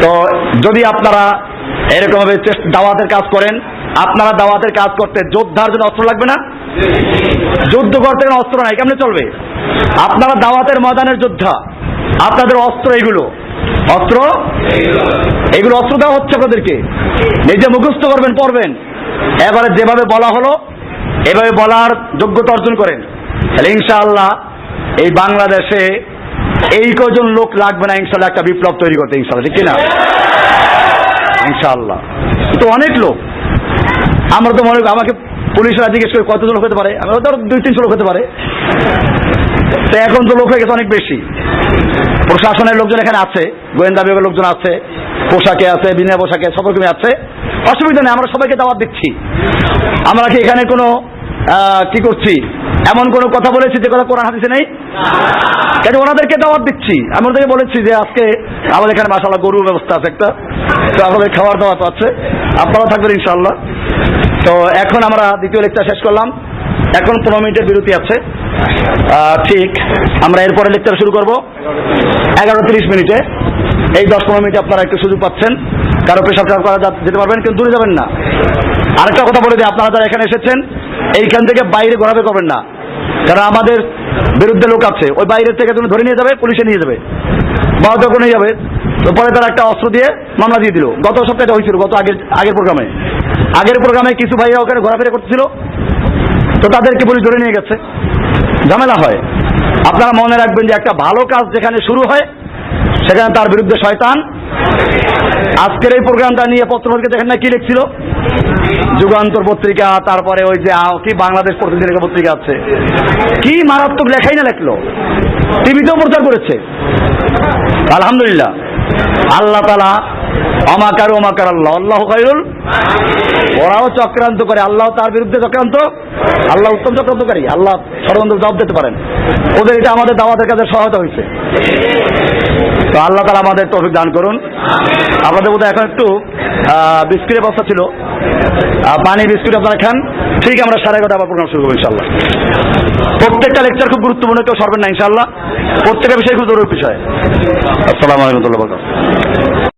তো যদি আপনারা এরকম ভাবে দাওয়াতের কাজ করেন, আপনারা দাওয়াতের কাজ করতে যোদ্ধার জন্য অস্ত্র লাগবে না? যুদ্ধ করতে কোনো অস্ত্র নাই, কেমনে চলবে? আপনারা দাওয়াতের ময়দানের যোদ্ধা, আপনাদের অস্ত্র এগুলো। অস্ত্র এগুলো অস্ত্র দেওয়া হচ্ছে আপনাদেরকে, নিজে মুখস্থ করবেন, পড়বেন। এবারে যেভাবে বলা হলো এভাবে বলার যোগ্যতা অর্জন করেন, তাহলে ইনশাআল্লাহ এই বাংলাদেশে এই কজন লোক লাগবে না ইনশাআল্লাহ একটা বিপ্লব তৈরি করতে। ইনশাআল্লাহ, ঠিক কিনা? ইনশাআল্লাহ। তো অনেক লোক, আমরা তো মনে, আমাকে পুলিশরা জিজ্ঞেস করে কতজন লোক হতে পারে, আমি ধর 200-300 লোক হতে পারে। তো এখন তো লোক হয়ে গেছে অনেক বেশি। প্রশাসনের লোকজন এখানে আছে, গোয়েন্দা বিভাগের লোকজন আছে, পোশাকে আছে, বিনা পোশাকে, সব রকমই আছে। অসুবিধা নেই, আমরা সবাইকে দাওয়াত দিচ্ছি। আমরা কি এখানে কোনো কি করছি, এমন কোনো কথা বলেছি যে কথা কোরআন হাদিসে নেই? কেন ওনাদেরকে দাওয়াত দিচ্ছি। আমি ওদেরকে বলেছি যে আজকে আমাদের এখানে মাশাআল্লাহ গরুর ব্যবস্থা আছে একটা, তো আমাদের খাওয়ার দাওয়াত আছে, আপনারা থাকবেন ইনশাআল্লাহ। তো এখন আমরা দ্বিতীয় লেকচার শেষ করলাম, এখন 15 মিনিটের বিরতি আছে। ঠিক আমরা এরপরে লেকচার শুরু করব 11:30 মিনিটে। এই 10-15 মিনিটে আপনারা একটু সুযোগ পাচ্ছেন, কারো পেশাব করা যেতে পারবেন, কিন্তু দূরে যাবেন না। আরেকটা কথা বলে দিই, আপনারা যারা এখানে এসেছেন এইখান থেকে বাইরে ঘোরাফেরা করবেন না, কারণ আমাদের বিরুদ্ধে লোক আছে, ওই বাইরের থেকে তুমি ধরে নিয়ে যাবে, পুলিশে নিয়ে যাবে, বা যখন নিয়ে যাবে তো পরে তারা একটা অস্ত্র দিয়ে মামলা দিয়ে দিল। গত সপ্তাহে হয়েছিল, গত আগের প্রোগ্রামে কিছু ভাইরা ওখানে ঘোরাফেরা করতেছিল, তো তাদেরকে পুলিশ ধরে নিয়ে গেছে, ঝামেলা হয়। আপনারা মনে রাখবেন যে একটা ভালো কাজ যেখানে শুরু হয় সেখানে তার বিরুদ্ধে শয়তান। আজকের এই প্রোগ্রামটা নিয়ে পত্রপত্রিকা দেখেন না কি লিখছিল, যুগান্তর পত্রিকা, তারপরে ওই যে কি বাংলাদেশ প্রতিদিনের পত্রিকা আছে, কি মারাত্মক লেখাই না লেখলো, টিভিতেও প্রচার করেছে। আলহামদুলিল্লাহ, আল্লাহ তাআলা অমাকার ওমাকার আল্লাহ, আল্লাহু খায়রুল। ওরাও চক্রান্ত করে, আল্লাহ তার বিরুদ্ধে চক্রান্ত, আল্লাহ উত্তম চক্রান্তকারী, আল্লাহ ষড়যন্ত্র জবাব দিতে পারেন। ওদের এটা আমাদের দাওয়াতের কাজে সহায়তা হয়েছে। তো আল্লাহ তাআলা আমাদের তৌফিক দান করুন। আপনাদের মধ্যে এখন একটু বিস্কুটের ব্যবস্থা ছিল, পানি বিস্কুট আপনারা খান, ঠিক আমরা 11:30 আবার প্রোগ্রাম শুরু করবো ইনশাআল্লাহ। প্রত্যেকটা লেকচার খুব গুরুত্বপূর্ণ, কেউ সরবেন না ইনশাআল্লাহ, প্রত্যেকটা বিষয় খুব জরুরি বিষয়। আসসালামু আলাইকুম ওয়া রাহমাতুল্লাহি ওয়া বারাকাতুহু।